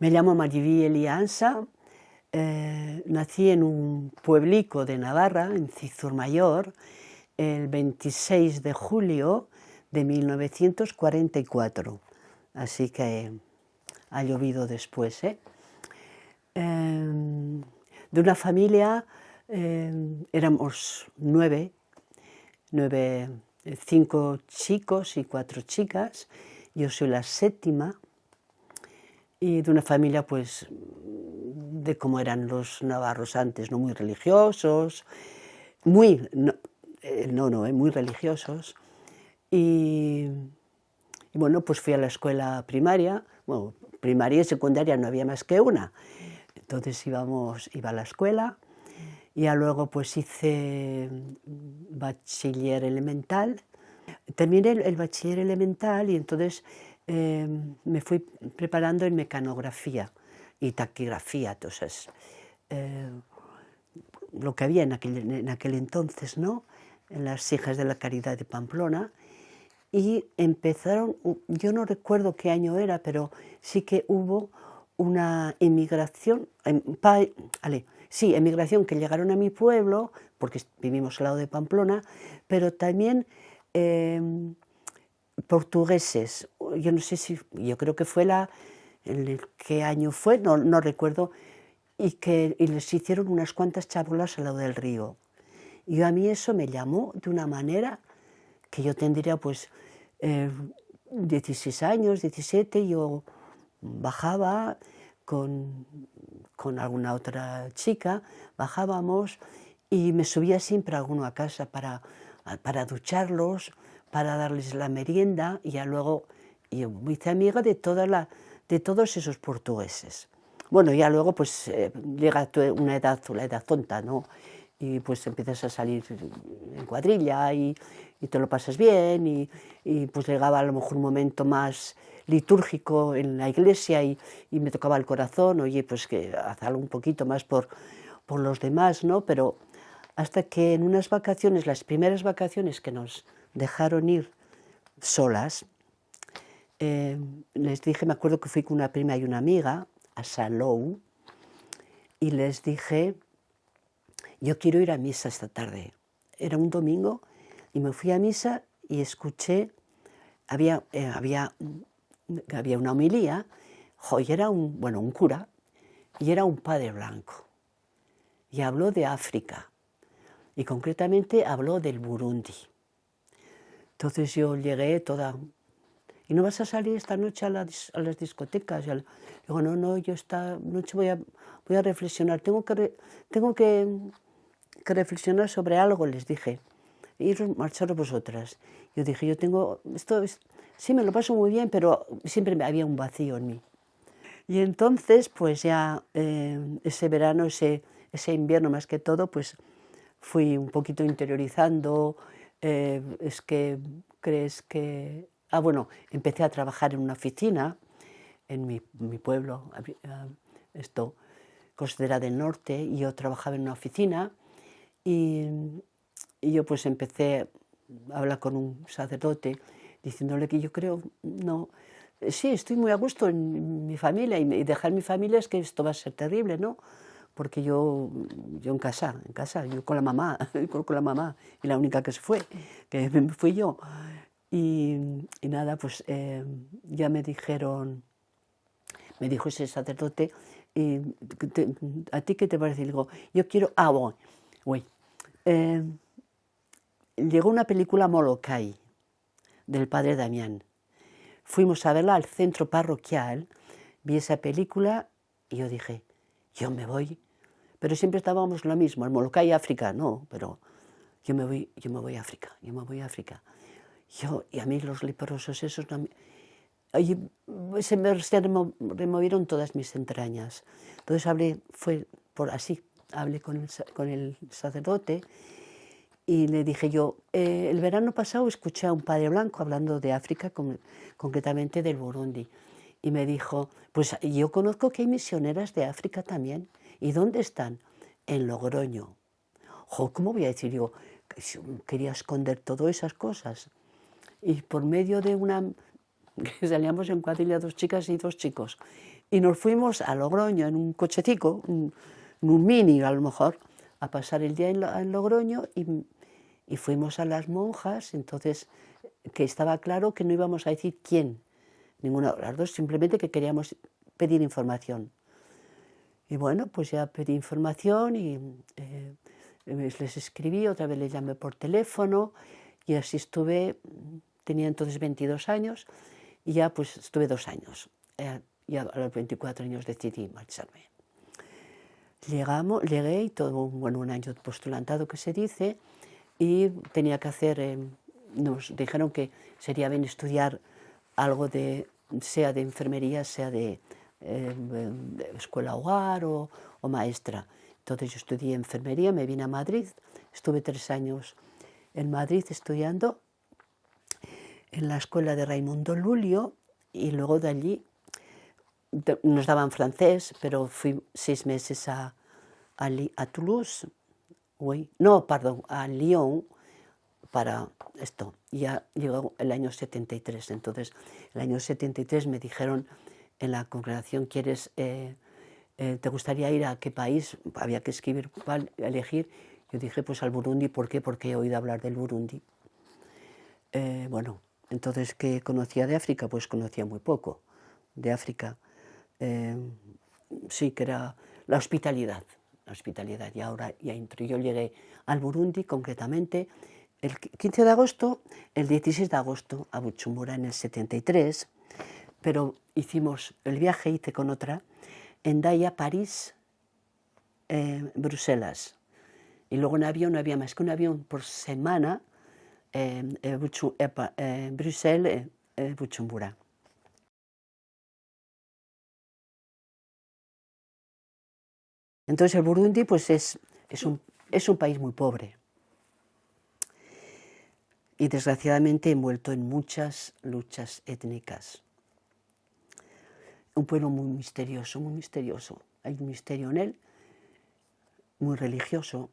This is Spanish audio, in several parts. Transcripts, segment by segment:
Me llamo Mariví Eliansa, nací en un pueblico de Navarra, en Cizurmayor, el 26 de julio de 1944, así que ha llovido después, ¿eh? De una familia, éramos cinco chicos y cuatro chicas, yo soy la séptima, y de una familia pues de como eran los navarros antes, no muy religiosos, muy religiosos, y bueno, pues fui a la escuela primaria, bueno, primaria y secundaria no había más que una, entonces iba a la escuela, y ya luego pues hice bachiller elemental. Terminé el bachiller elemental y entonces me fui preparando en mecanografía y taquigrafía, entonces lo que había en aquel entonces, ¿no? En las Hijas de la Caridad de Pamplona, y empezaron, yo no recuerdo qué año era, pero sí que hubo una inmigración, emigración, que llegaron a mi pueblo, porque vivimos al lado de Pamplona, pero también portugueses. Yo no sé si, yo creo que fue ¿qué año fue? No recuerdo, y les hicieron unas cuantas chabolas al lado del río. Y a mí eso me llamó de una manera que yo tendría pues 16 años, 17, yo bajaba con alguna otra chica, bajábamos y me subía siempre a alguno a casa para ducharlos, para darles la merienda, y ya luego yo me hice amiga de todos esos portugueses. Bueno, ya luego pues llega una edad, la edad tonta, ¿no? Y pues empiezas a salir en cuadrilla y te lo pasas bien, y pues llegaba a lo mejor un momento más litúrgico en la iglesia y me tocaba el corazón, oye, pues que haz algo un poquito más por los demás, ¿no? Pero hasta que en unas vacaciones, las primeras vacaciones que nos dejaron ir solas, les dije, me acuerdo que fui con una prima y una amiga a Salou, y les dije, yo quiero ir a misa esta tarde. Era un domingo y me fui a misa y escuché, había una homilía, y era un cura, y era un padre blanco, y habló de África, y concretamente habló del Burundi. Entonces yo llegué toda, ¿y no vas a salir esta noche a las discotecas? Digo, no, yo esta noche voy a reflexionar, tengo que reflexionar sobre algo, les dije, marcharos vosotras. Yo dije, sí, me lo paso muy bien, pero siempre había un vacío en mí. Y entonces, pues ya ese verano, ese invierno más que todo, pues fui un poquito interiorizando, es que crees que... bueno, empecé a trabajar en una oficina, en mi pueblo, Costera del Norte, y yo trabajaba en una oficina, y yo pues empecé a hablar con un sacerdote, diciéndole que yo creo, sí, estoy muy a gusto en mi familia, y dejar mi familia es que esto va a ser terrible, ¿no? Porque yo en casa, yo con la mamá, y la única que se fue, que fui yo. Y nada, pues ya me dijo ese sacerdote, ¿a ti qué te parece? Y digo, yo quiero, llegó una película Molokai, del padre Damián. Fuimos a verla al centro parroquial, vi esa película y yo dije, yo me voy. Pero siempre estábamos lo mismo, el Molokai, África, no, pero yo me voy a África, y a mí los leprosos esos no se me removieron todas mis entrañas. Entonces hablé con el sacerdote y le dije yo, el verano pasado escuché a un padre blanco hablando de África, concretamente del Burundi, y me dijo, pues yo conozco que hay misioneras de África también. ¿Y dónde están? En Logroño. ¿Cómo voy a decir yo? Quería esconder todas esas cosas. Y por medio de que salíamos en cuadrilla, 2 chicas y 2 chicos, y nos fuimos a Logroño en un cochecico, en un mini a lo mejor, a pasar el día en Logroño y fuimos a las monjas, entonces que estaba claro que no íbamos a decir quién, ninguna de las dos, simplemente que queríamos pedir información. Y bueno, pues ya pedí información y les escribí, otra vez les llamé por teléfono y así estuve, tenía entonces 22 años y ya pues estuve 2 años. Ya a los 24 años decidí marcharme. Llegué y todo, bueno, un año postulantado que se dice, y tenía que hacer, nos dijeron que sería bien estudiar algo sea de enfermería, sea de escuela hogar o maestra. Entonces yo estudié enfermería, me vine a Madrid, estuve 3 años en Madrid estudiando en la escuela de Raimundo Lulio y luego de allí nos daban francés, pero fui 6 meses a Toulouse, a Lyon, para esto. Ya llegó el año 73, entonces el año 73 me dijeron en la congregación, ¿te gustaría ir a qué país? Había que escribir, elegir. Yo dije, pues al Burundi. ¿Por qué? Porque he oído hablar del Burundi. Bueno, entonces, ¿qué conocía de África? Pues conocía muy poco de África. Sí, que era la hospitalidad, y ahora ya entro. Yo llegué al Burundi concretamente el 15 de agosto, el 16 de agosto a Bujumbura en el 73, pero hicimos el viaje, hice con otra, Hendaya, París, Bruselas, y luego en avión no había más que un avión por semana, Bruselas, Bujumbura. Entonces el Burundi pues es un país muy pobre y desgraciadamente envuelto en muchas luchas étnicas. Un pueblo muy misterioso, muy misterioso. Hay un misterio en él, muy religioso,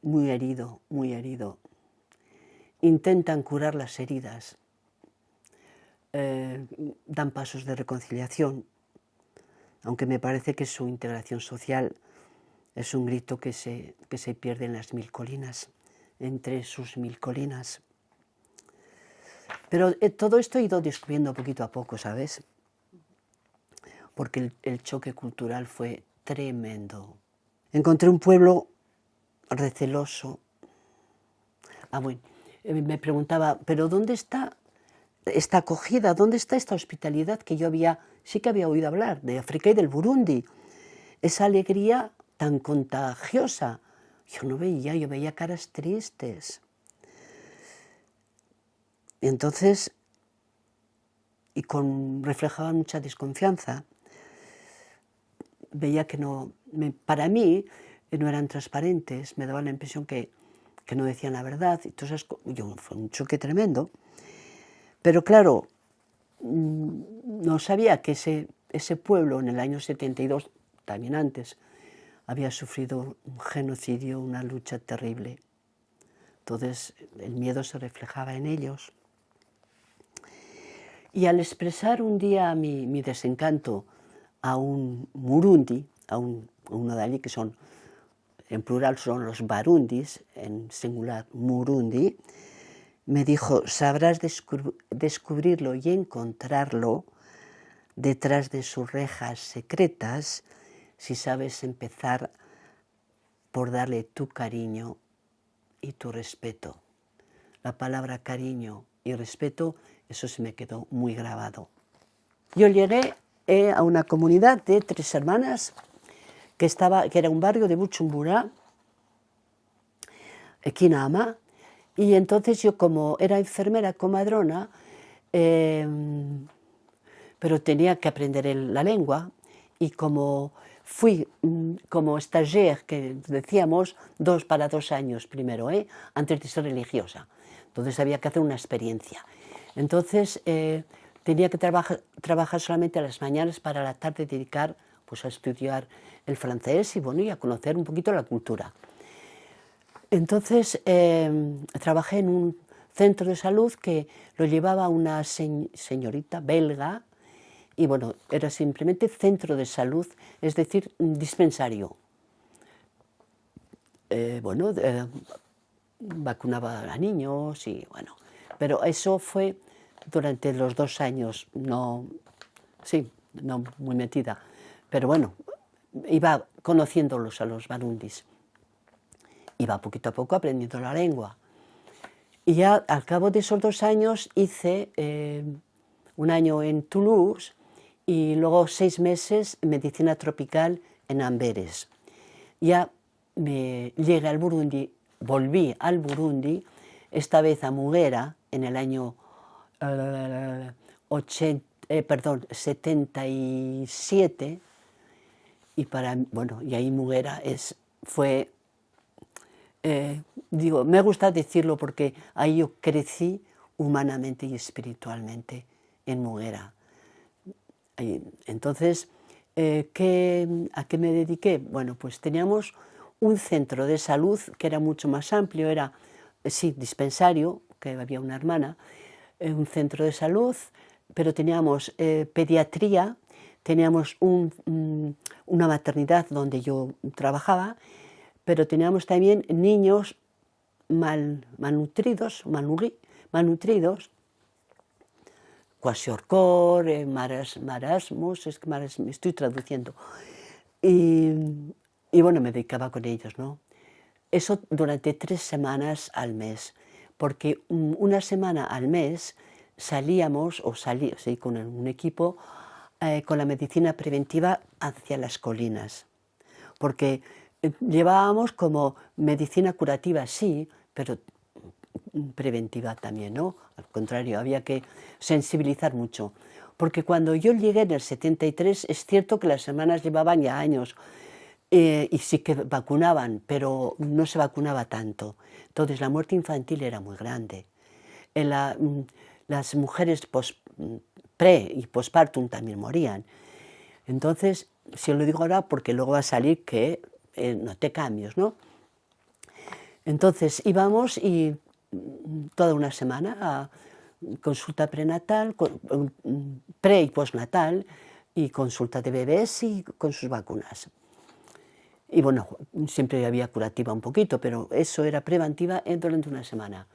muy herido, muy herido. Intentan curar las heridas, dan pasos de reconciliación, aunque me parece que su integración social es un grito que se pierde en las 1000 colinas, entre sus 1000 colinas. Pero todo esto he ido descubriendo poquito a poco, ¿sabes? Porque el choque cultural fue tremendo. Encontré un pueblo receloso. Bueno, me preguntaba, ¿pero dónde está esta acogida? ¿Dónde está esta hospitalidad que yo sí que había oído hablar de África y del Burundi? Esa alegría tan contagiosa. Yo veía caras tristes. Y entonces, reflejaban mucha desconfianza. Veía que para mí no eran transparentes, me daba la impresión que no decían la verdad. Entonces, fue un choque tremendo. Pero claro, no sabía que ese pueblo en el año 72, también antes, había sufrido un genocidio, una lucha terrible. Entonces el miedo se reflejaba en ellos. Y al expresar un día mi desencanto a un murundi, a uno de allí, que en plural son los barundis, en singular murundi, me dijo, sabrás descubrirlo y encontrarlo detrás de sus rejas secretas si sabes empezar por darle tu cariño y tu respeto. La palabra cariño y respeto, eso se me quedó muy grabado. Yo llegué a una comunidad de 3 hermanas que era un barrio de Bujumbura, Kinama, y entonces yo, como era enfermera comadrona, pero tenía que aprender la lengua, y como fui como stagiaire, que decíamos, para 2 años primero, antes de ser religiosa. Entonces había que hacer una experiencia. Entonces tenía que trabajar solamente a las mañanas, para la tarde dedicar pues, a estudiar el francés y a conocer un poquito la cultura. Entonces trabajé en un centro de salud que lo llevaba una señorita belga, y bueno, era simplemente centro de salud, es decir, dispensario. Bueno, vacunaba a niños y bueno, pero eso fue durante los 2 años, no, sí, no muy metida, pero bueno, iba conociéndolos a los barundis, iba poquito a poco aprendiendo la lengua. Y ya al cabo de esos 2 años hice un año en Toulouse y luego 6 meses en medicina tropical en Amberes. Ya me llegué al Burundi, volví al Burundi, esta vez a Muguera, en el año 77, y bueno, y ahí Muguera fue, digo, me gusta decirlo porque ahí yo crecí humanamente y espiritualmente en Muguera. Entonces, ¿a qué me dediqué? Bueno, pues teníamos un centro de salud que era mucho más amplio, era, sí, dispensario, que había una hermana, un centro de salud, pero teníamos pediatría, teníamos una maternidad donde yo trabajaba, pero teníamos también niños malnutridos, Kwashiorkor, marasmus, es que me estoy traduciendo. Y bueno, me dedicaba con ellos, ¿no? Eso durante 3 semanas al mes, porque una semana al mes salíamos, sí, con un equipo, con la medicina preventiva hacia las colinas, porque llevábamos como medicina curativa, sí, pero preventiva también, ¿no? Al contrario, había que sensibilizar mucho. Porque cuando yo llegué en el 73, es cierto que las hermanas llevaban ya años y sí que vacunaban, pero no se vacunaba tanto. Entonces la muerte infantil era muy grande. Las mujeres pre y postpartum también morían. Entonces, si lo digo ahora porque luego va a salir que noté cambios, ¿no? Entonces íbamos y toda una semana a consulta prenatal, pre y postnatal, y consulta de bebés y con sus vacunas. Y bueno, siempre había curativa un poquito, pero eso era preventiva durante una semana.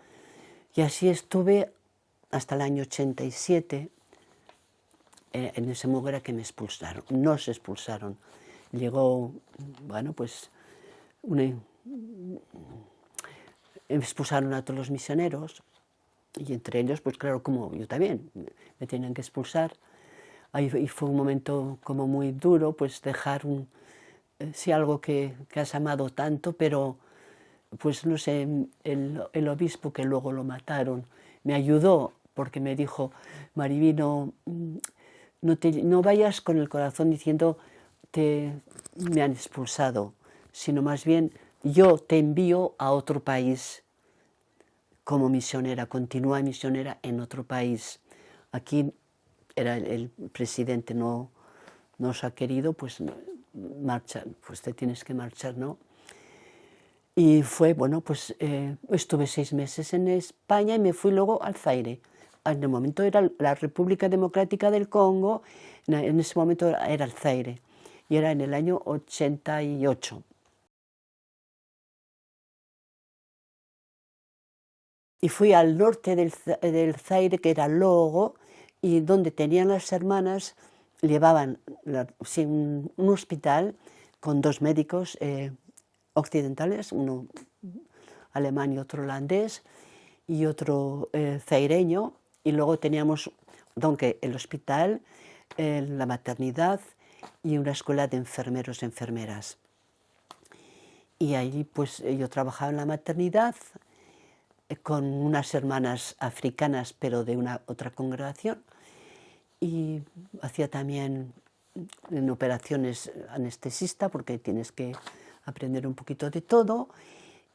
Y así estuve hasta el año 87, en ese Muguera que me expulsaron. Nos expulsaron. Llegó, bueno, pues expulsaron a todos los misioneros y entre ellos, pues claro, como yo también, me tenían que expulsar. Ahí fue un momento como muy duro, pues dejar sí, algo que has amado tanto, pero pues no sé, el obispo que luego lo mataron me ayudó porque me dijo, Mariví, no vayas con el corazón diciendo me han expulsado, sino más bien yo te envío a otro país como misionera, continúa misionera en otro país. Aquí el presidente no nos ha querido, pues marcha, pues te tienes que marchar, ¿no? Y fue, bueno, pues estuve 6 meses en España y me fui luego al Zaire. En el momento era la República Democrática del Congo, en ese momento era el Zaire, y era en el año 88. Y fui al norte del Zaire, que era Logo, y donde tenían las hermanas, llevaban sí, un hospital con 2 médicos occidentales, uno alemán y otro holandés, y otro zaireño, y luego teníamos el hospital, la maternidad y una escuela de enfermeros y enfermeras. Y ahí pues yo trabajaba en la maternidad con unas hermanas africanas, pero de una otra congregación, y hacía también en operaciones anestesista, porque tienes que aprender un poquito de todo,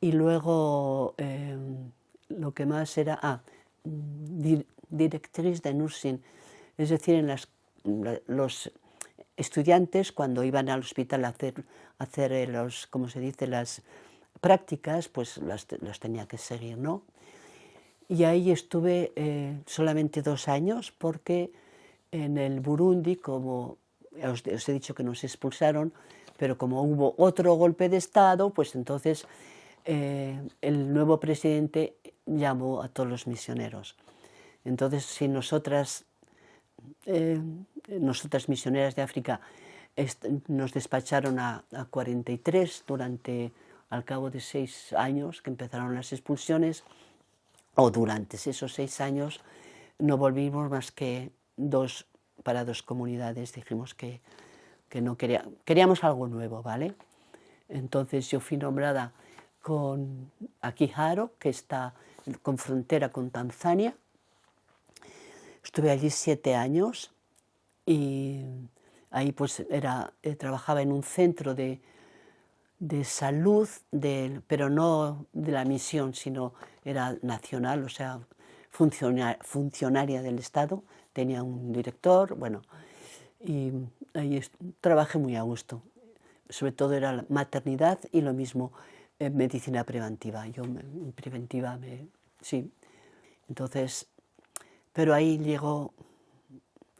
y luego lo que más era, directriz de nursing, es decir, los estudiantes cuando iban al hospital a hacer ¿cómo se dice?, las prácticas, pues las tenía que seguir, ¿no? Y ahí estuve solamente 2 años porque En el Burundi, como os he dicho que nos expulsaron, pero como hubo otro golpe de Estado, pues entonces el nuevo presidente llamó a todos los misioneros. Entonces, si nosotras misioneras de África nos despacharon a 43 al cabo de 6 años que empezaron las expulsiones, o durante esos 6 años no volvimos más que para dos comunidades. Dijimos que no queríamos algo nuevo, ¿vale? Entonces yo fui nombrada con Akiharo, que está con frontera con Tanzania. Estuve allí 7 años y ahí pues trabajaba en un centro de salud, pero no de la misión, sino era nacional, o sea, funcionaria del Estado, tenía un director, bueno, y ahí trabajé muy a gusto. Sobre todo era la maternidad y lo mismo medicina preventiva. Yo en preventiva, sí. Entonces, pero ahí llegó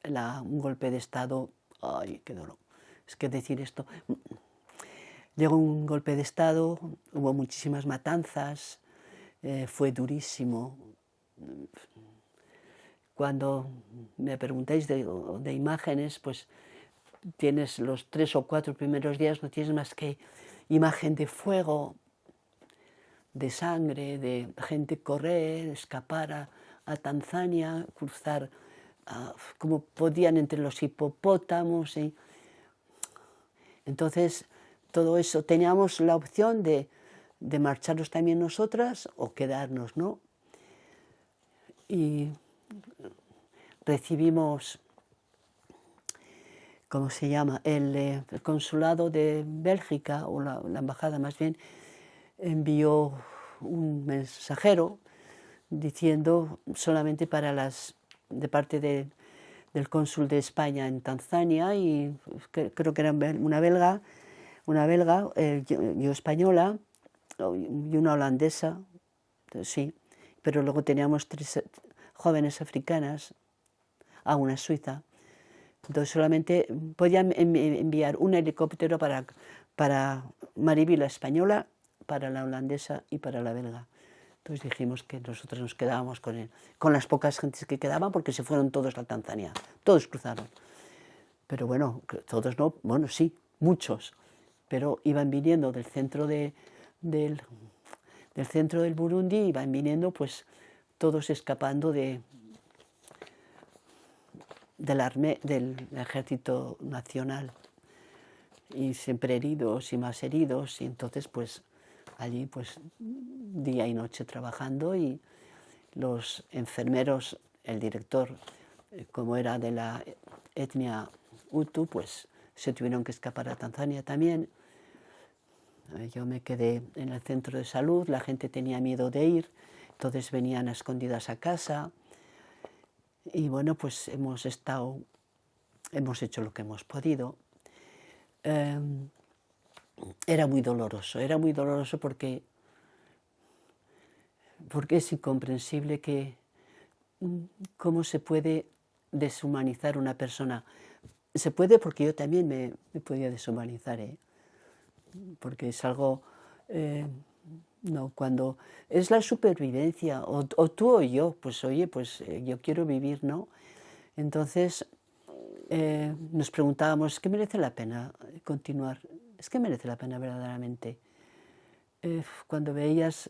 un golpe de Estado. Ay, qué dolor. Es que decir esto. Llegó un golpe de Estado, hubo muchísimas matanzas, fue durísimo. Cuando me preguntáis de imágenes, pues tienes los 3 o 4 primeros días, no tienes más que imagen de fuego, de sangre, de gente correr, escapar a Tanzania, cruzar como podían entre los hipopótamos. Entonces, todo eso, teníamos la opción de marcharnos también nosotras o quedarnos, ¿no? Y recibimos, ¿cómo se llama? El consulado de Bélgica, o la embajada más bien, envió un mensajero diciendo solamente de parte del cónsul de España en Tanzania, y creo que era una belga, yo española y una holandesa, sí, pero luego teníamos 3 jóvenes africanas, una suiza. Entonces solamente podían enviar un helicóptero para Mariby, la española, para la holandesa y para la belga. Entonces dijimos que nosotros nos quedábamos con las pocas gentes que quedaban, porque se fueron todos a Tanzania, todos cruzaron. Pero bueno, todos no, bueno, sí, muchos, pero iban viniendo del centro del centro del Burundi, iban viniendo pues todos escapando del ejército nacional, y siempre heridos y más heridos, y entonces pues allí pues día y noche trabajando, y los enfermeros, el director, como era de la etnia Hutu, pues se tuvieron que escapar a Tanzania también. Yo me quedé en el centro de salud, la gente tenía miedo de ir, entonces venían a escondidas a casa, y bueno, pues hemos hecho lo que hemos podido. Era muy doloroso porque es incomprensible cómo se puede deshumanizar una persona. Se puede, porque yo también me podía deshumanizar, porque es algo, no, cuando es la supervivencia, o tú o yo, pues oye, pues yo quiero vivir, ¿no? Entonces nos preguntábamos, ¿es que merece la pena continuar? ¿Es que merece la pena verdaderamente? Cuando veías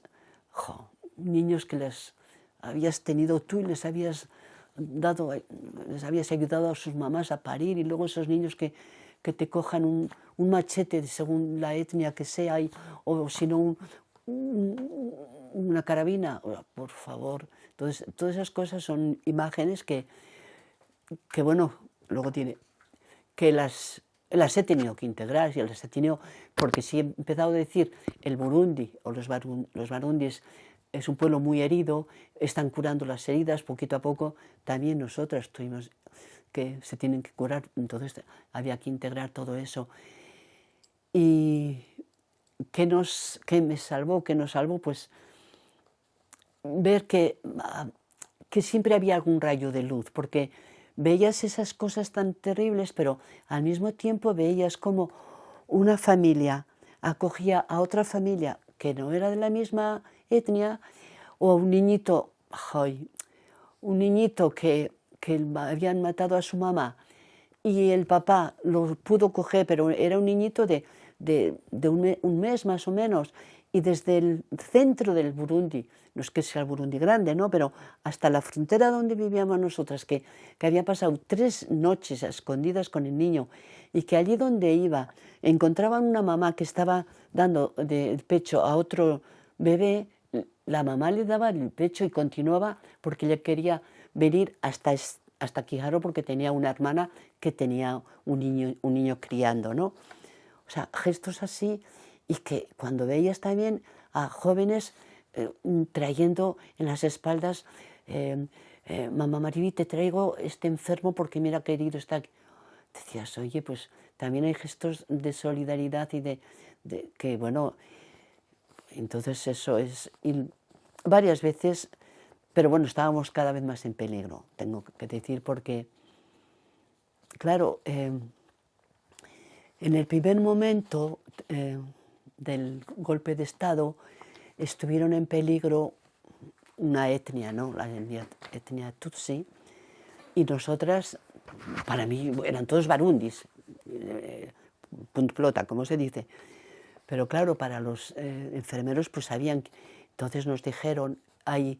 niños que les habías tenido tú y les habías ayudado a sus mamás a parir, y luego esos niños que te cojan un machete según la etnia que sea, o si no una carabina, por favor. Entonces, todas esas cosas son imágenes que bueno, luego que las he tenido que integrar, y las he tenido, porque si he empezado a decir el Burundi o los barundis es un pueblo muy herido, están curando las heridas poquito a poco, también nosotras tuvimos que se tienen que curar, entonces había que integrar todo eso. Y ¿qué nos salvó? Pues ver que siempre había algún rayo de luz, porque veías esas cosas tan terribles, pero al mismo tiempo veías como una familia acogía a otra familia que no era de la misma etnia, o a un niñito, ¡ay!, un niñito que habían matado a su mamá y el papá lo pudo coger, pero era un niñito de un mes más o menos, y desde el centro del Burundi, no es que sea el Burundi grande, ¿no?, pero hasta la frontera donde vivíamos nosotras, que había pasado 3 noches a escondidas con el niño, y que allí donde iba encontraban una mamá que estaba dando el pecho a otro bebé, la mamá le daba el pecho y continuaba porque ella quería venir hasta Quijaro, porque tenía una hermana que tenía un niño criando, ¿no? O sea, gestos así, y que cuando veías también a jóvenes trayendo en las espaldas, mamá Mariví, te traigo este enfermo porque mira qué herido está aquí. Decías, oye, pues también hay gestos de solidaridad y de que, bueno, entonces eso es, y varias veces, pero bueno, estábamos cada vez más en peligro, tengo que decir, porque, claro, en el primer momento del golpe de Estado estuvieron en peligro una etnia, ¿no?, la etnia Tutsi, y nosotras, para mí, eran todos barundis, punto pelota, como se dice, pero claro, para los enfermeros pues sabían, entonces nos dijeron, hay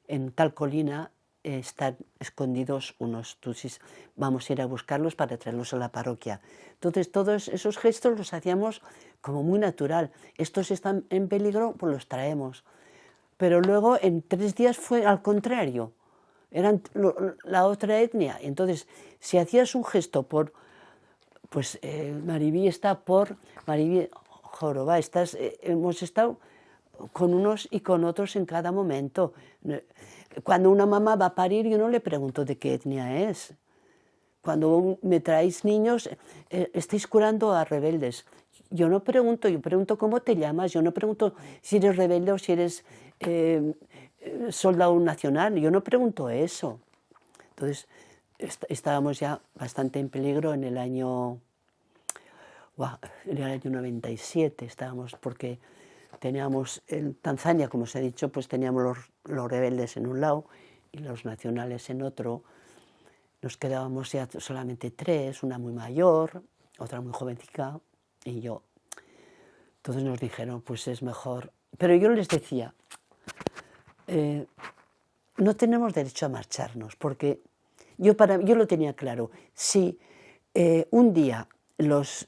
en tal colina están escondidos unos tutsis, vamos a ir a buscarlos para traerlos a la parroquia. Entonces todos esos gestos los hacíamos como muy natural, estos están en peligro, pues los traemos. Pero luego en 3 días fue al contrario, eran la otra etnia. Entonces, si hacías un gesto por, pues Mariví está por, Mariví, Jorobá, hemos estado con unos y con otros en cada momento. Cuando una mamá va a parir, yo no le pregunto de qué etnia es. Cuando me traéis niños, estáis curando a rebeldes. Yo no pregunto, yo pregunto cómo te llamas, yo no pregunto si eres rebelde o si eres soldado nacional, yo no pregunto eso. Entonces, estábamos ya bastante en peligro en el año 97, estábamos, porque teníamos en Tanzania, como os he dicho, pues teníamos los rebeldes en un lado y los nacionales en otro. Nos quedábamos ya solamente 3, una muy mayor, otra muy jovencita y yo. Entonces nos dijeron, pues es mejor. Pero yo les decía, no tenemos derecho a marcharnos, porque yo lo tenía claro. Si un día los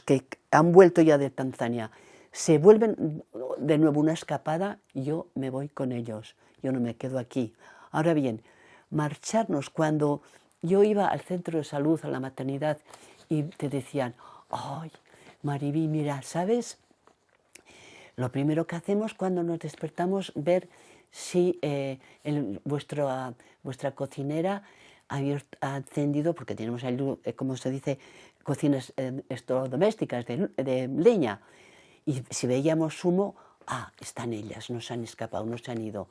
que han vuelto ya de Tanzania se vuelven de nuevo una escapada, yo me voy con ellos, yo no me quedo aquí. Ahora bien, marcharnos, cuando yo iba al centro de salud, a la maternidad, y te decían, ay, Mariví, mira, ¿sabes? Lo primero que hacemos cuando nos despertamos, ver si vuestra cocinera ha encendido, porque tenemos ahí, como se dice, cocinas domésticas de leña, y si veíamos humo, están ellas, no se han escapado, no se han ido.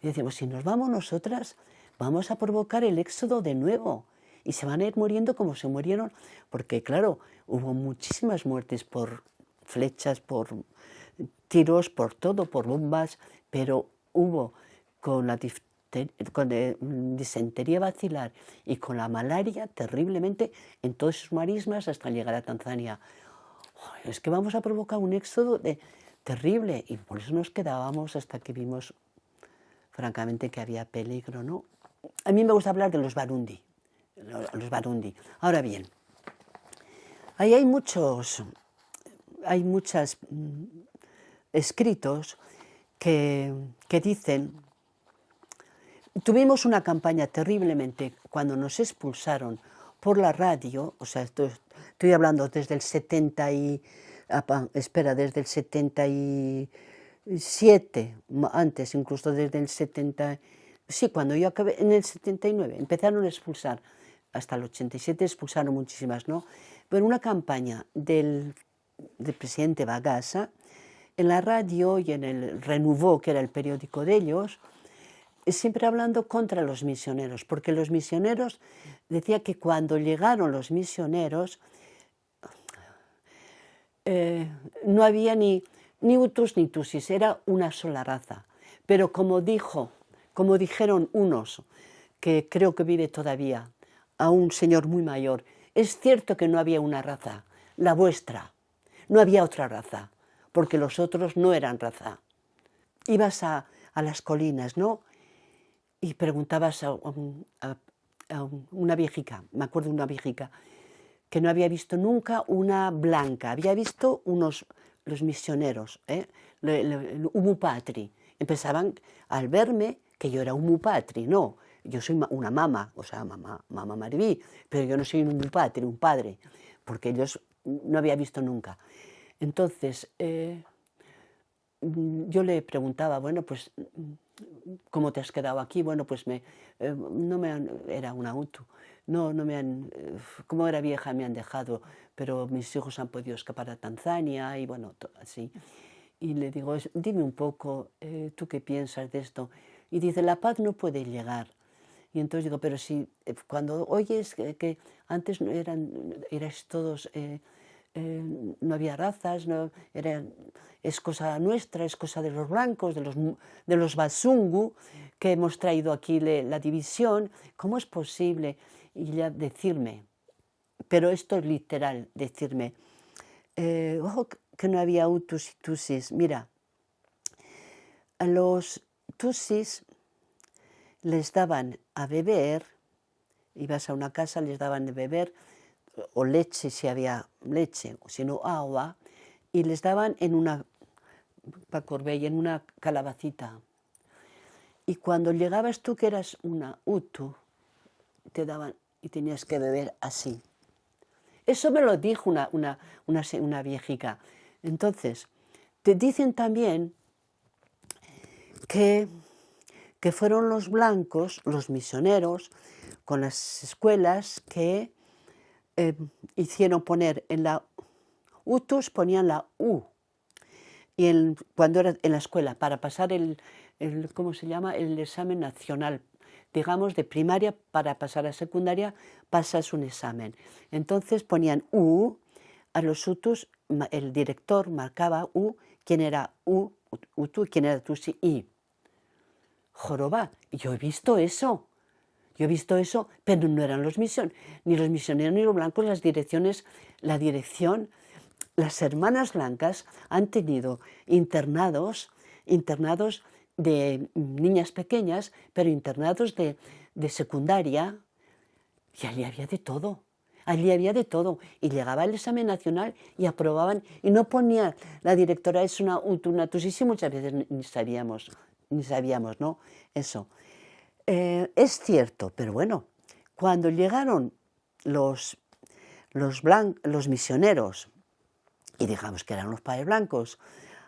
Y decimos, si nos vamos nosotras, vamos a provocar el éxodo de nuevo, y se van a ir muriendo como se murieron, porque claro, hubo muchísimas muertes por flechas, por tiros, por todo, por bombas, pero hubo con la disentería bacilar y con la malaria terriblemente en todas sus marismas hasta llegar a Tanzania. Es que vamos a provocar un éxodo terrible, y por eso nos quedábamos hasta que vimos francamente que había peligro, ¿no? A mí me gusta hablar de los Barundi. Ahora bien, ahí hay muchos escritos que dicen, tuvimos una campaña terriblemente cuando nos expulsaron por la radio, o sea, estoy hablando desde el 77, antes incluso desde el 70, sí, cuando yo acabé en el 79, empezaron a expulsar, hasta el 87 expulsaron muchísimas, ¿no? Pero una campaña del presidente Bagasa, en la radio y en el Renouveau, que era el periódico de ellos, siempre hablando contra los misioneros, porque los misioneros, decía que cuando llegaron los misioneros, no había ni hutus ni tutsis, era una sola raza. Pero como dijeron unos, que creo que vive todavía, a un señor muy mayor, es cierto que no había una raza, la vuestra, no había otra raza, porque los otros no eran raza. Ibas a las colinas, ¿no? Y preguntabas a una viejica, me acuerdo de una viejica, que no había visto nunca una blanca, había visto los misioneros, el Humu Patri. Empezaban al verme que yo era Humu Patri, no, yo soy una mama, o sea, mamá Maribí, pero yo no soy un Humu Patri, un padre, porque ellos no había visto nunca. Entonces, yo le preguntaba, bueno, pues, ¿cómo te has quedado aquí? Bueno, pues no me han, era una hutu, no me han, como era vieja me han dejado, pero mis hijos han podido escapar a Tanzania y bueno, así. Y le digo, dime un poco, ¿tú qué piensas de esto? Y dice, la paz no puede llegar. Y entonces digo, pero si cuando oyes que antes no erais todos, no había razas, es cosa nuestra, es cosa de los blancos, de los Basungu, que hemos traído aquí la división, ¿cómo es posible? Y ya decirme, pero esto es literal, decirme, ojo que no había hutus y tutsis, mira, a los tutsis les daban a beber, ibas a una casa, les daban de beber, o leche si había leche, o si no agua, y les daban en una pacorbella, en una calabacita. Y cuando llegabas tú que eras una hutu, te daban y tenías que beber así. Eso me lo dijo una viejica. Entonces, te dicen también que fueron los blancos, los misioneros, con las escuelas que hicieron poner en la hutus ponían la U. Y cuando era en la escuela, para pasar ¿cómo se llama? El examen nacional, digamos, de primaria, para pasar a secundaria, pasas un examen. Entonces ponían U, a los hutus, el director marcaba U, quién era hutu y quién era tutsi, I. Joroba, yo he visto eso. Yo he visto eso, pero no eran ni los misioneros ni los blancos, la dirección, las hermanas blancas han tenido internados de niñas pequeñas, pero internados de secundaria, y allí había de todo. Allí había de todo. Y llegaba el examen nacional y aprobaban, y no ponía, la directora es una tutsi, sí, muchas veces ni sabíamos, ¿no? Eso. Es cierto, pero bueno, cuando llegaron los misioneros, y digamos que eran los padres blancos,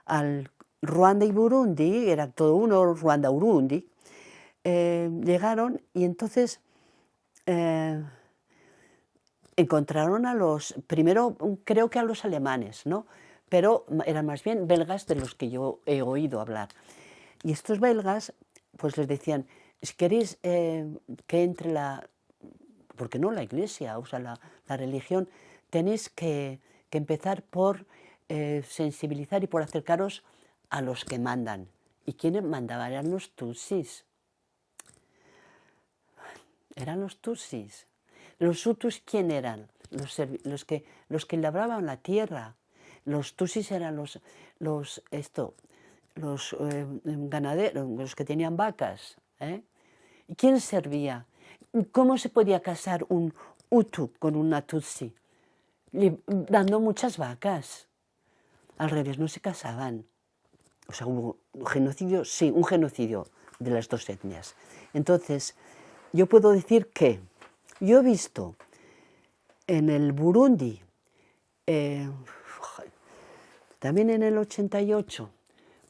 al Ruanda y Burundi, era todo uno, Ruanda-Urundi, llegaron y entonces encontraron primero creo que a los alemanes, ¿no? Pero eran más bien belgas de los que yo he oído hablar. Y estos belgas, pues les decían, si queréis que entre porque no la iglesia, o sea, la religión, tenéis que empezar por sensibilizar y por acercaros a los que mandan. ¿Y quiénes mandaban? Eran los tutsis. Eran los tutsis. Los hutus, ¿quién eran? Los que labraban la tierra. Los tutsis eran los ganaderos, los que tenían vacas. ¿Y quién servía? ¿Cómo se podía casar un hutu con una tutsi? Dando muchas vacas. Al revés, no se casaban. O sea, hubo un genocidio, sí, un genocidio de las dos etnias. Entonces, yo puedo decir que yo he visto en el Burundi, también en el 88,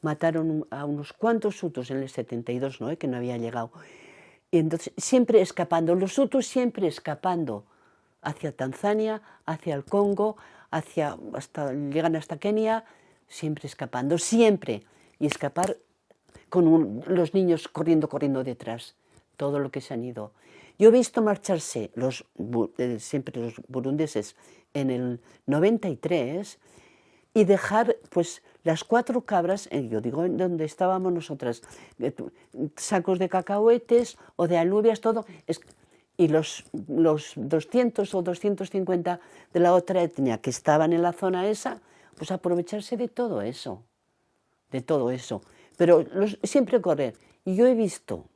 mataron a unos cuantos hutus en el 72, ¿no? Que no había llegado. Y entonces, siempre escapando, los hutus siempre escapando hacia Tanzania, hacia el Congo, llegan hasta Kenia, siempre escapando, siempre. Y escapar con los niños corriendo detrás, todo lo que se han ido. Yo he visto marcharse siempre los burundeses en el 93 y dejar pues las 4 cabras, yo digo en donde estábamos nosotras, sacos de cacahuetes o de alubias, todo, y los 200 o 250 de la otra etnia que estaban en la zona esa, pues aprovecharse de todo eso, pero siempre correr. Y yo he visto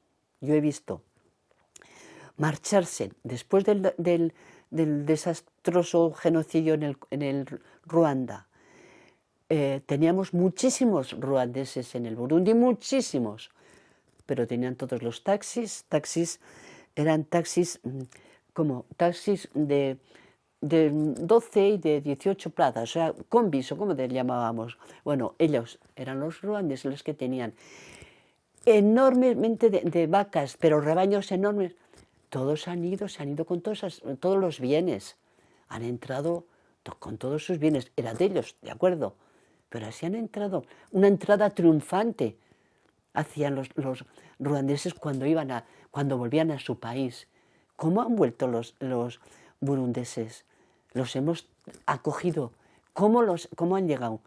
marcharse después del desastroso genocidio en el Ruanda. Teníamos muchísimos ruandeses en el Burundi, muchísimos, pero tenían todos los taxis, eran taxis como taxis de 12 y de 18 plazas, o sea, combis, o como le llamábamos. Bueno, ellos eran los ruandeses los que tenían enormemente de vacas, pero rebaños enormes. Todos se han ido con todos los bienes, han entrado con todos sus bienes, era de ellos, de acuerdo, pero así han entrado, una entrada triunfante hacían los ruandeses cuando volvían a su país. ¿Cómo han vuelto los burundeses? Los hemos acogido. ¿Cómo han llegado?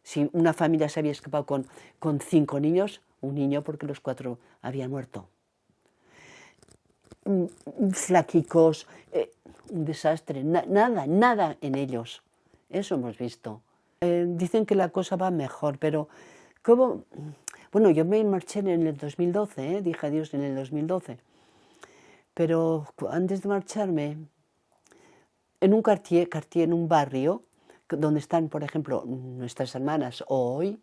Si una familia se había escapado con 5 niños, un niño porque los 4 habían muerto. Flaquicos, un desastre, nada en ellos. Eso hemos visto. Dicen que la cosa va mejor, pero ¿cómo? Bueno, yo me marché en el 2012, dije adiós en el 2012, pero antes de marcharme, en un quartier, en un barrio, donde están, por ejemplo, nuestras hermanas hoy,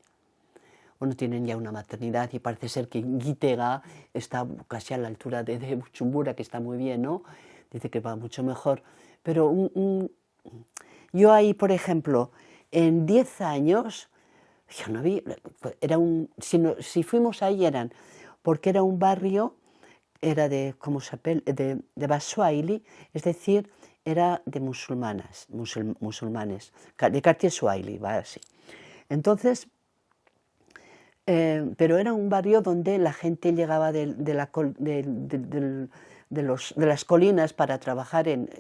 bueno, tienen ya una maternidad y parece ser que Gitega está casi a la altura de Bujumbura, que está muy bien, ¿no? Dice que va mucho mejor. Pero yo ahí, por ejemplo, en 10 años, yo no vi, si fuimos ahí porque era un barrio, era de Baswahili, es decir, era de musulmanes, de Quartier Swahili, va así. Entonces, pero era un barrio donde la gente llegaba de las colinas para trabajar en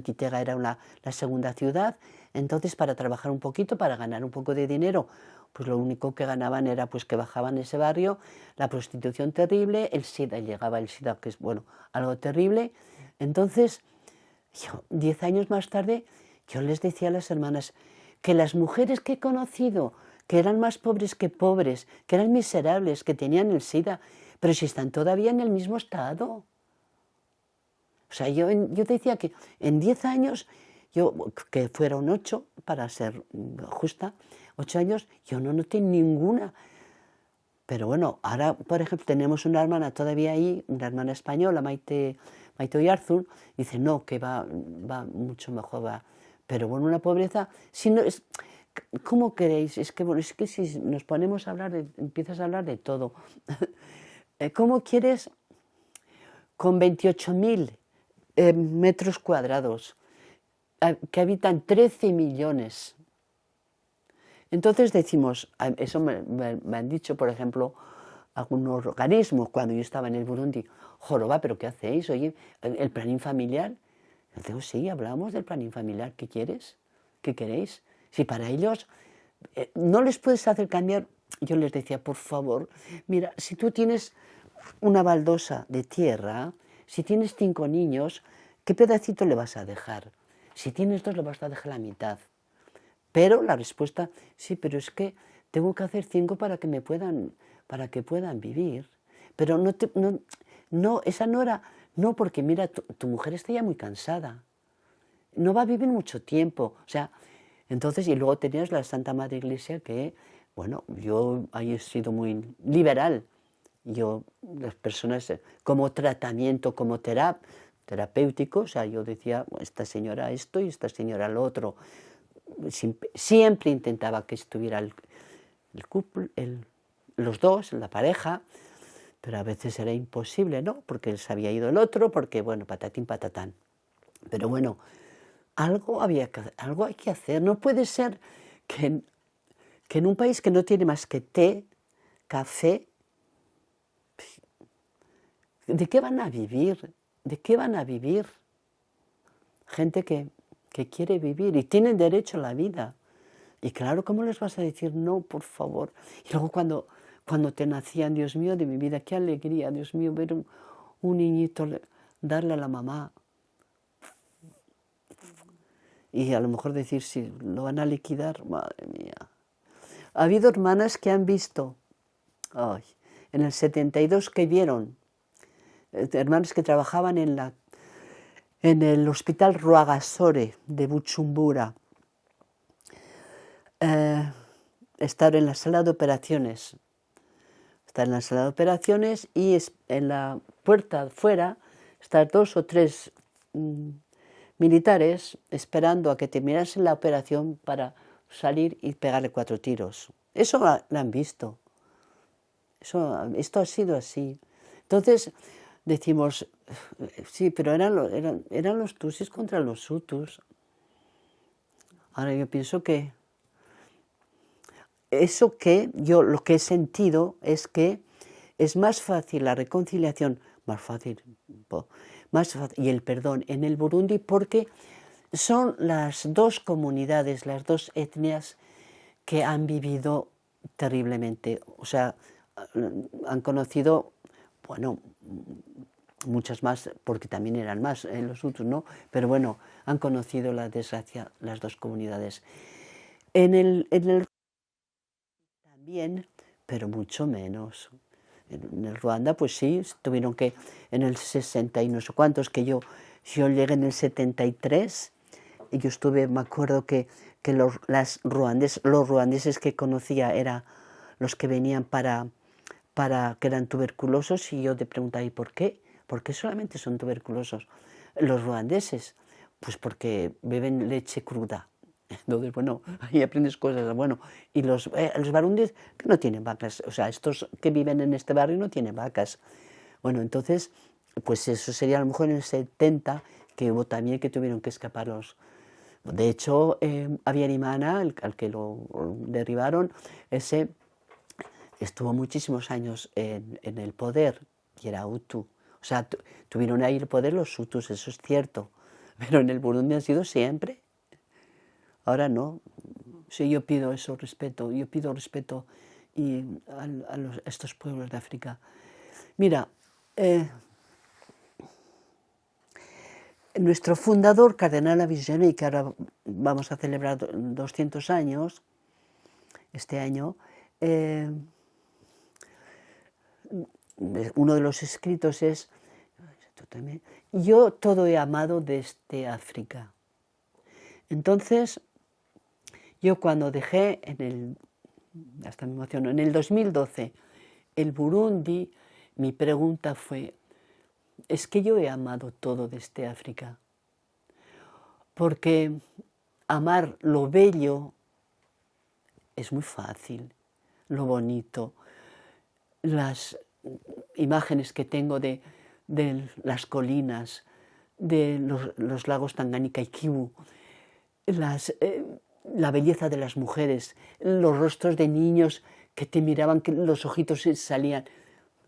Gitega, era la segunda ciudad. Entonces, para trabajar un poquito, para ganar un poco de dinero, pues lo único que ganaban era pues que bajaban ese barrio, la prostitución terrible, el SIDA, llegaba el SIDA, que es, bueno, algo terrible. Entonces, 10 años más tarde, yo les decía a las hermanas que las mujeres que he conocido, que eran más pobres, que eran miserables, que tenían el SIDA, pero si están todavía en el mismo estado. O sea, yo decía que en 10 años, que fueron 8, para ser justa, 8 años, yo no noté ninguna. Pero bueno, ahora, por ejemplo, tenemos una hermana todavía ahí, una hermana española, Maite Oyarzún, dice, no, que va mucho mejor, va. Pero bueno, una pobreza, si no, ¿cómo queréis? Es que si nos ponemos a hablar, empiezas a hablar de todo. ¿Cómo quieres con 28.000 metros cuadrados, que habitan 13 millones? Entonces decimos, eso me han dicho, por ejemplo, algunos organismos cuando yo estaba en el Burundi, joroba, ¿pero qué hacéis? Oye, ¿el planning familiar? Yo digo, sí, hablamos del planning familiar, ¿qué quieres? ¿Qué queréis? Si para ellos no les puedes hacer cambiar, yo les decía, por favor, mira, si tú tienes una baldosa de tierra, si tienes 5 niños, ¿qué pedacito le vas a dejar? Si tienes 2, le vas a dejar la mitad. Pero la respuesta, sí, pero es que tengo que hacer 5 para que puedan vivir. Pero esa no era, no, porque mira, tu mujer está ya muy cansada, no va a vivir mucho tiempo, o sea, entonces, y luego tenías la Santa Madre Iglesia que, bueno, yo ahí he sido muy liberal, las personas como tratamiento, como terapéutico, o sea, yo decía, esta señora esto y esta señora lo otro. Siempre intentaba que estuviera el couple, los dos, la pareja, pero a veces era imposible, ¿no? Porque se había ido el otro, porque, bueno, patatín, patatán. Pero bueno, algo hay que hacer. No puede ser que en un país que no tiene más que té, café ¿De qué van a vivir? ¿De qué van a vivir? Gente que quiere vivir y tienen derecho a la vida. Y claro, ¿cómo les vas a decir no, por favor? Y luego cuando te nacían, Dios mío de mi vida, qué alegría, Dios mío, ver un niñito, darle a la mamá. Y a lo mejor decir, si lo van a liquidar, madre mía. Ha habido hermanas que han visto, ay, en el 72 que vieron, hermanas que trabajaban en el hospital Rwagasore de Bujumbura, estar en la sala de operaciones. Estar en la sala de operaciones y en la puerta afuera estar 2 o 3 militares esperando a que terminasen la operación para salir y pegarle 4 tiros. Eso lo han visto. Esto ha sido así. Entonces decimos, sí, pero eran los tutsis contra los hutus. Ahora yo pienso que yo lo que he sentido es que es más fácil la reconciliación, más fácil, y el perdón en el Burundi porque son las dos comunidades, las dos etnias que han vivido terriblemente. O sea, han conocido, bueno, muchas más, porque también eran más los hutus, ¿no? Pero bueno, han conocido la desgracia las dos comunidades. En el también, pero mucho menos. En el Ruanda, pues sí, tuvieron que, en el 60 y no sé cuántos, que yo llegué en el 73, y yo estuve, me acuerdo que los ruandeses que conocía eran los que venían que eran tuberculosos, y yo te preguntaba, ¿y por qué? ¿Por qué solamente son tuberculosos los ruandeses? Pues porque beben leche cruda. Entonces, bueno, ahí aprendes cosas. Bueno, y los barundis que no tienen vacas, o sea, estos que viven en este barrio no tienen vacas. Bueno, entonces, pues eso sería a lo mejor en el 70, que hubo también que tuvieron que escapar los... De hecho, Abiyarimana, al que lo derribaron, ese estuvo muchísimos años en el poder, y era Hutu. O sea, tuvieron ahí el poder los Hutus, eso es cierto, pero en el Burundi han sido siempre. Ahora no. Sí, yo pido eso, respeto. Yo pido respeto a estos pueblos de África. Mira, nuestro fundador, Cardenal Avicenna, que ahora vamos a celebrar 200 años, este año, uno de los escritos es, yo todo he amado desde África. Entonces, yo cuando dejé hasta me emociono, en el 2012, el Burundi, mi pregunta fue, es que yo he amado todo desde África, porque amar lo bello es muy fácil, lo bonito, las imágenes que tengo de las colinas, de los lagos Tanganika y Kivu, la belleza de las mujeres, los rostros de niños que te miraban, que los ojitos salían.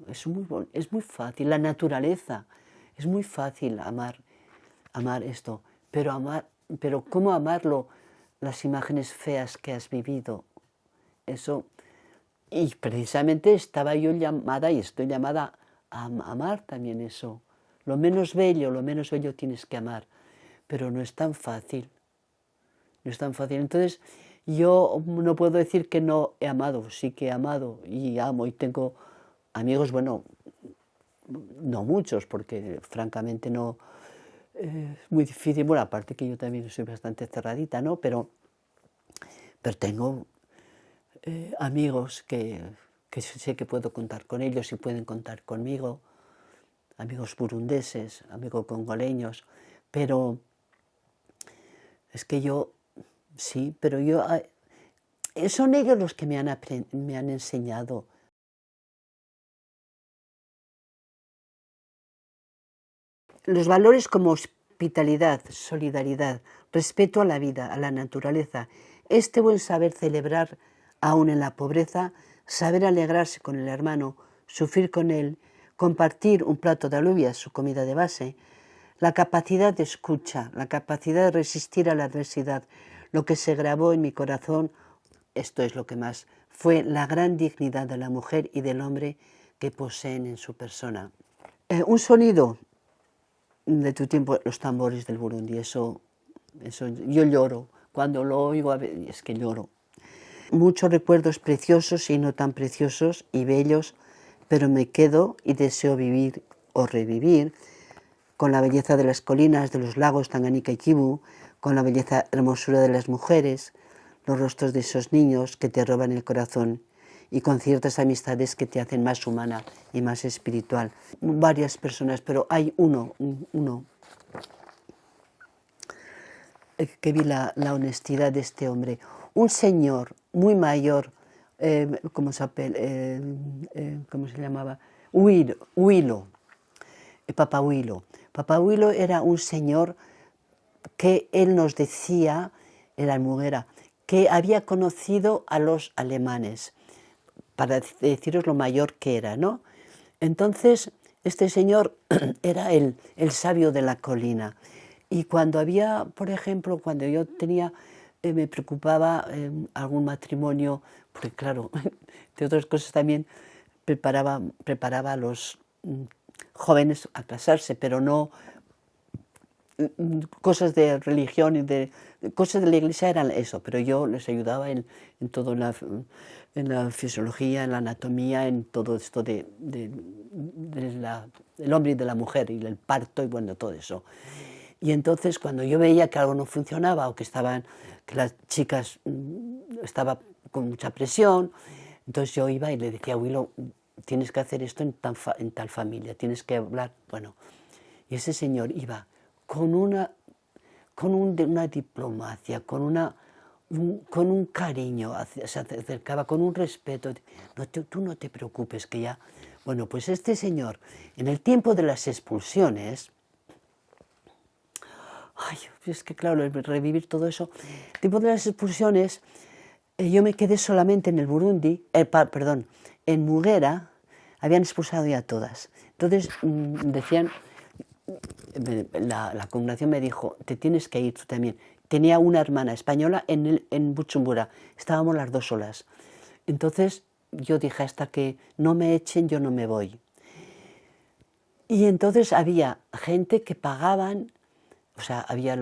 Es muy fácil, la naturaleza, es muy fácil amar esto, pero ¿cómo amarlo? Las imágenes feas que has vivido, eso, y precisamente estaba yo llamada y estoy llamada a amar también eso. Lo menos bello tienes que amar, pero no es tan fácil. No es tan fácil. Entonces, yo no puedo decir que no he amado, sí que he amado y amo y tengo amigos, bueno, no muchos, porque francamente no, es muy difícil, bueno, aparte que yo también soy bastante cerradita, ¿no? Pero tengo amigos que sé que puedo contar con ellos y pueden contar conmigo, amigos burundeses, amigos congoleños, pero es que yo... Sí, pero son ellos los que me han enseñado. Los valores como hospitalidad, solidaridad, respeto a la vida, a la naturaleza, este buen saber celebrar aún en la pobreza, saber alegrarse con el hermano, sufrir con él, compartir un plato de alubias, su comida de base, la capacidad de escucha, la capacidad de resistir a la adversidad, lo que se grabó en mi corazón, esto es lo que más, fue la gran dignidad de la mujer y del hombre que poseen en su persona. Un sonido de tu tiempo, los tambores del Burundi, eso yo lloro, cuando lo oigo es que lloro. Muchos recuerdos preciosos y no tan preciosos y bellos, pero me quedo y deseo vivir o revivir con la belleza de las colinas, de los lagos Tanganika y Kivu, con la belleza, hermosura de las mujeres, los rostros de esos niños que te roban el corazón y con ciertas amistades que te hacen más humana y más espiritual. Varias personas, pero hay uno que vi la honestidad de este hombre. Un señor muy mayor, ¿cómo se llamaba? Huilo, Papa Huilo. Papa Huilo era un señor que él nos decía, era almuguera, que había conocido a los alemanes, para deciros lo mayor que era, ¿no? Entonces, este señor era el sabio de la colina. Y cuando había, por ejemplo, cuando yo tenía, me preocupaba algún matrimonio, porque claro, de otras cosas también preparaba a los jóvenes a casarse, pero no cosas de religión y cosas de la iglesia eran eso, pero yo les ayudaba en todo, en la fisiología, en la anatomía, en todo esto del hombre y de la mujer y el parto y bueno, todo eso. Y entonces cuando yo veía que algo no funcionaba o que las chicas estaban con mucha presión, entonces yo iba y le decía, Willow, tienes que hacer esto en tal familia, tienes que hablar, bueno. Y ese señor iba con una diplomacia, con un cariño, se acercaba con un respeto. No, tú no te preocupes que ya... Bueno, pues este señor, en el tiempo de las expulsiones, ay, es que claro, revivir todo eso, en el tiempo de las expulsiones, yo me quedé solamente en el Burundi, en Mugera, habían expulsado ya todas. Entonces decían... La congregación me dijo, te tienes que ir tú también. Tenía una hermana española en Bujumbura, estábamos las dos solas. Entonces yo dije, hasta que no me echen, yo no me voy. Y entonces había gente que pagaban, o sea, había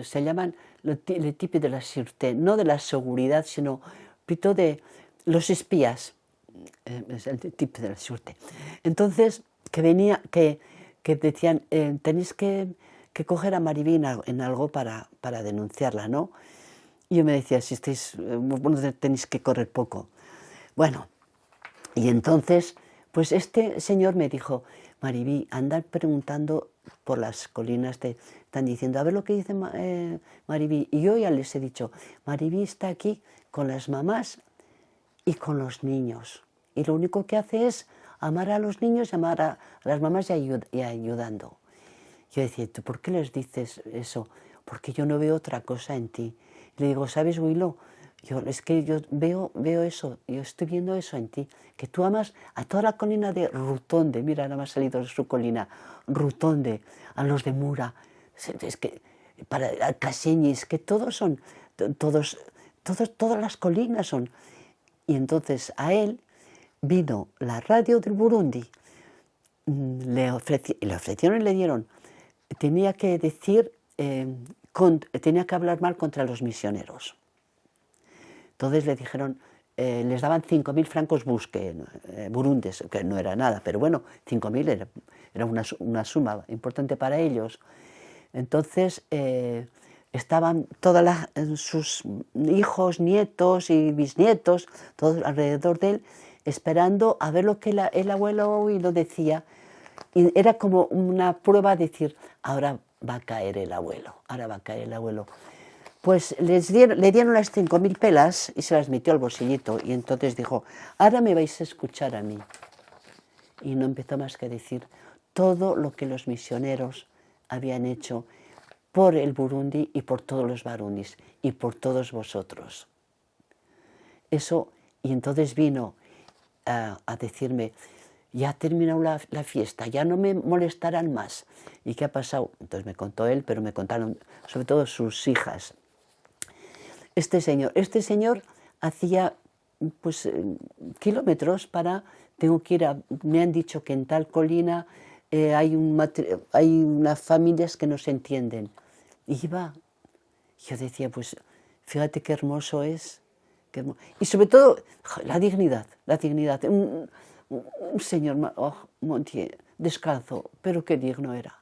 se llaman el tipo de la sûreté, no de la seguridad, sino pito de los espías, es el tipo de la sûreté. Entonces, que decían, tenéis que coger a Maribí en algo para denunciarla, ¿no? Y yo me decía, si estáis, bueno, tenéis que correr poco. Bueno, y entonces, pues este señor me dijo, Maribí, andar preguntando por las colinas, están diciendo, a ver lo que dice Maribí. Y yo ya les he dicho, Maribí está aquí con las mamás y con los niños. Y lo único que hace es amar a los niños, amar a las mamás y ayudando. Yo decía, ¿tú por qué les dices eso? Porque yo no veo otra cosa en ti. Y le digo, ¿sabes, Willow? Es que yo veo eso, yo estoy viendo eso en ti, que tú amas a toda la colina de Rutonde, mira, ahora me ha salido su colina, Rutonde, a los de Mura, es que para Caseñis, que todos son, todas las colinas son. Y entonces a él vino la radio del Burundi, le ofrecieron y le dieron, tenía que decir, tenía que hablar mal contra los misioneros. Entonces le dijeron, les daban 5.000 francos burundes, que no era nada, pero bueno, 5.000 era una suma importante para ellos. Entonces estaban sus hijos, nietos y bisnietos, todos alrededor de él, esperando a ver lo que el abuelo lo decía. Y era como una prueba de decir, ahora va a caer el abuelo, ahora va a caer el abuelo. Pues le dieron las 5.000 pelas y se las metió al bolsillito y entonces dijo, ahora me vais a escuchar a mí. Y no empezó más que a decir todo lo que los misioneros habían hecho por el Burundi y por todos los barundis y por todos vosotros. Eso, y entonces vino a decirme, ya ha terminado la fiesta, ya no me molestarán más. ¿Y qué ha pasado? Entonces me contó él, pero me contaron sobre todo sus hijas. Este señor hacía pues kilómetros tengo que ir me han dicho que en tal colina hay unas familias que no se entienden. Y iba, yo decía, pues fíjate qué hermoso es. Y sobre todo, la dignidad. Un señor, Montier, descalzo, pero qué digno era.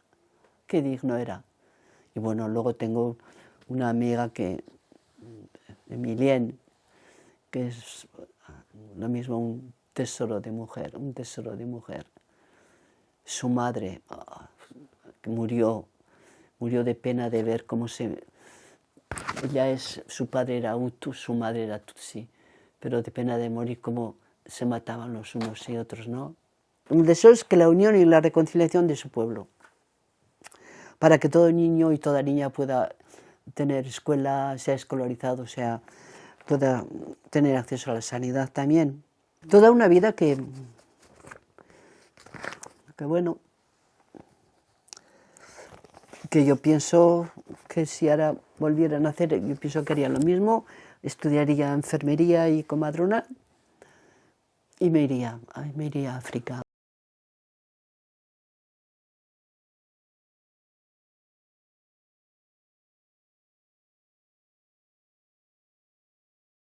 Y bueno, luego tengo una amiga Emilienne, que es lo mismo un tesoro de mujer. Su madre que murió de pena de ver cómo su padre era Hutu, su madre era Tutsi, pero de pena de morir cómo se mataban los unos y otros, ¿no? Un deseo es que la unión y la reconciliación de su pueblo, para que todo niño y toda niña pueda tener escuela, sea escolarizado, pueda tener acceso a la sanidad también. Toda una vida que bueno, que yo pienso que si ahora volvieran a hacer, yo pienso que haría lo mismo, estudiaría enfermería y comadrona y me iría a África.